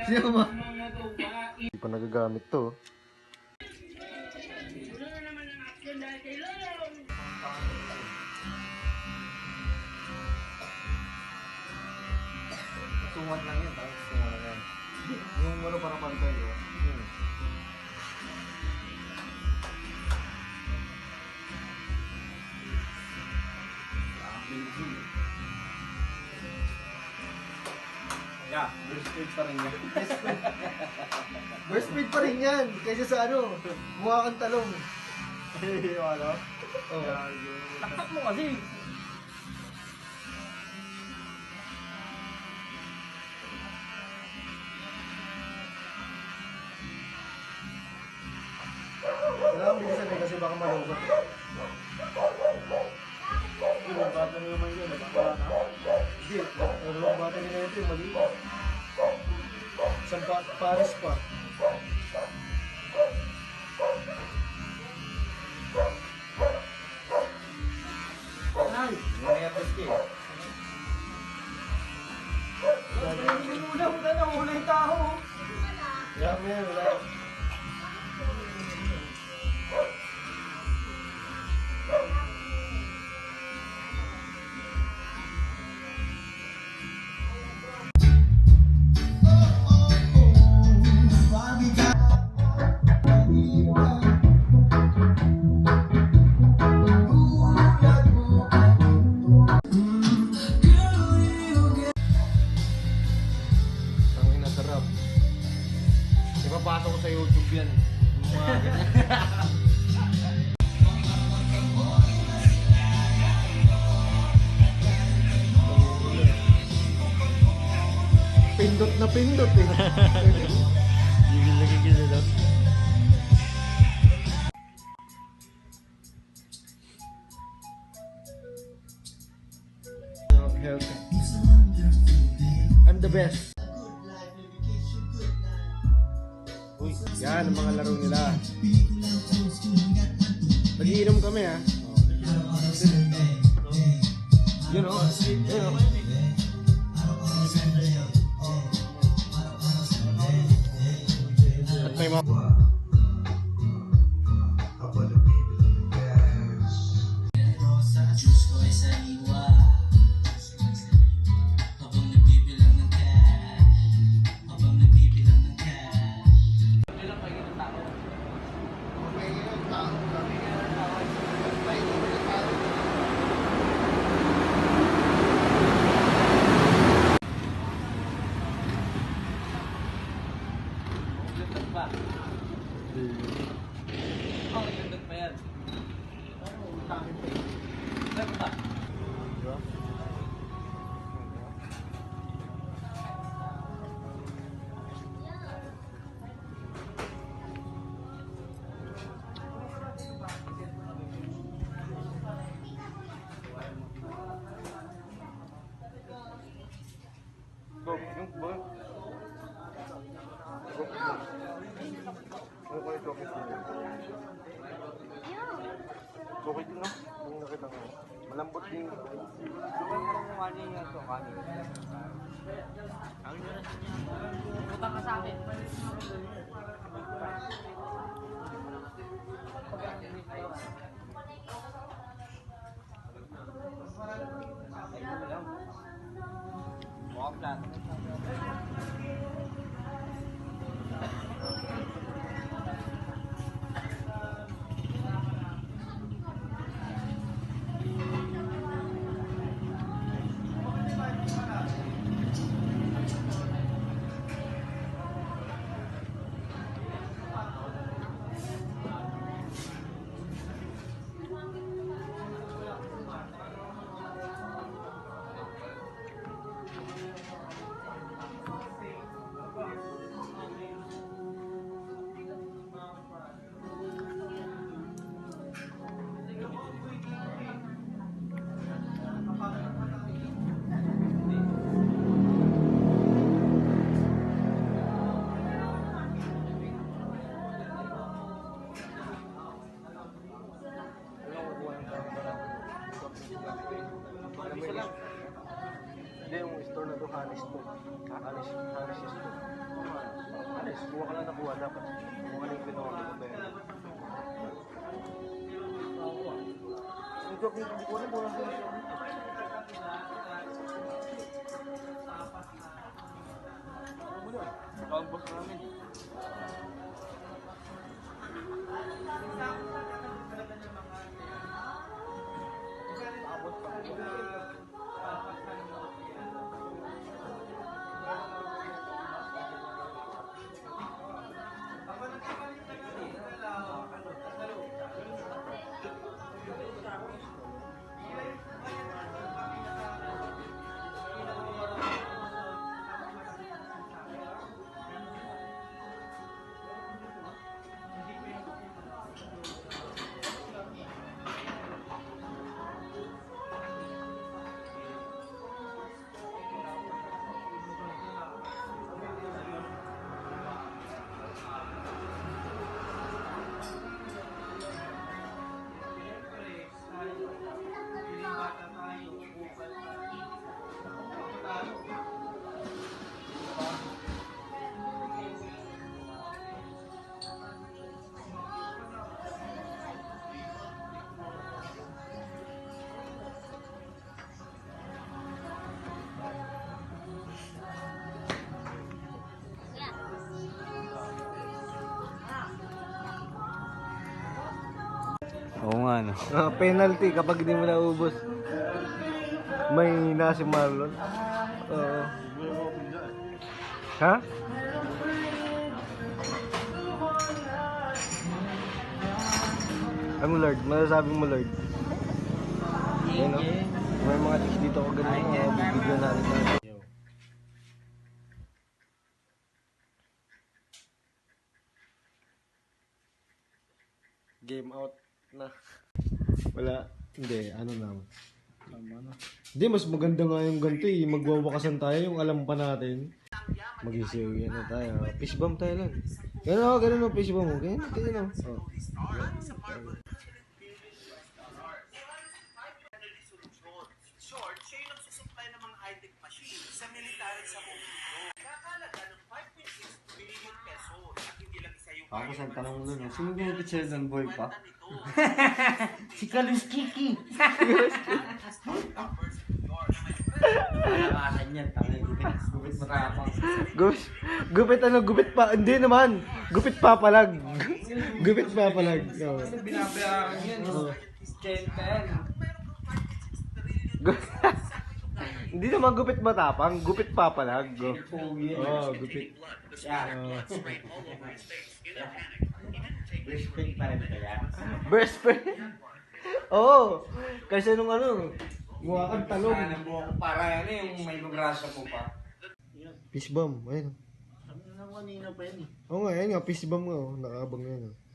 Siya mo. Hindi pa nagagamit to. Tungan lang yan, tapos tungan lang yan. Yung ano para pantay yun. Yeah, burst speed pa rin yan. Burst speed pa rin yan. Kaysa sa ano, mukha kang talong. Yung ano? Oh. Laktak mo kasi. Kailangan bilisan eh kasi baka malugot. Yung bata nyo naman yun, wala na. Hindi, nalulong bata nila ito yung mali. Sa Paris pa. Ay! May atas ka eh. Wala yung tao. Kaya mo yan, wala. Ipapasok ko sa YouTube yan. Yung mga ganyan. Pindot na pindot eh. Gigil na gigil na. Health. I'm the best. Uy, yan ang mga laro nila. Nagiinom kami ha. You know, at may mga okay din no? Yung nakita ko. Malambot din. Luwan mo kung ano yung ito, kanin. Utang ka sa akin. Mukhang plan. Hindi, yung store na to, Hanis to. Hanis is to. Hanis, kuha ka lang nakuha dapat. Kuha ka lang yung pinuha ko ba yan. Ito, hindi ko alam, wala sila siya. Ito ang boss namin. Oo nga, no? Penalty kapag hindi mo naubos. May hina si Marlon. Oo. Ha? Ano Lord? Masasabi mo Lord? Yan o. May mga chicks dito ko ganun mga bibigyan natin. Game out na. Wala. Hindi, ano lang. Hindi, mas maganda nga yung ganito eh. Magwawakasan tayo yung alam pa natin. Mag-isiw yan na tayo. Fish bomb tayo lang. Ganun o, fish bomb. Ganun o. Oh. Short, siya yung nagsusupply ng mga high-tech machine sa military sa buong mundo. Kakalaga ng 5.6 billion pesos at hindi lang isa yung Ako sa tanong mo nun, sino gumapit sa'yo ng boy pa? si Kalis Kiki. Nakakasan yan, tangin gupit matapang. Gupit ano? Gupit pa? Hindi naman. Gupit papalag. Gupit papalag. Oh. Binabayaran yan. Oh. Kenta yan. Hindi naman gupit matapang. Gupit papalag. Oh, gupit. Oh. Respect pa rin kaya. Best friend. Oo. Kasi nung ano, mukha kang talong. Sana mo ako para yan yung may lugrasa ko pa. Fish bomb. Ayun. Ano na kanina pa yan eh. Oo nga, ayun nga. Fish bomb nga. Oh. Nakabang yan. Oh.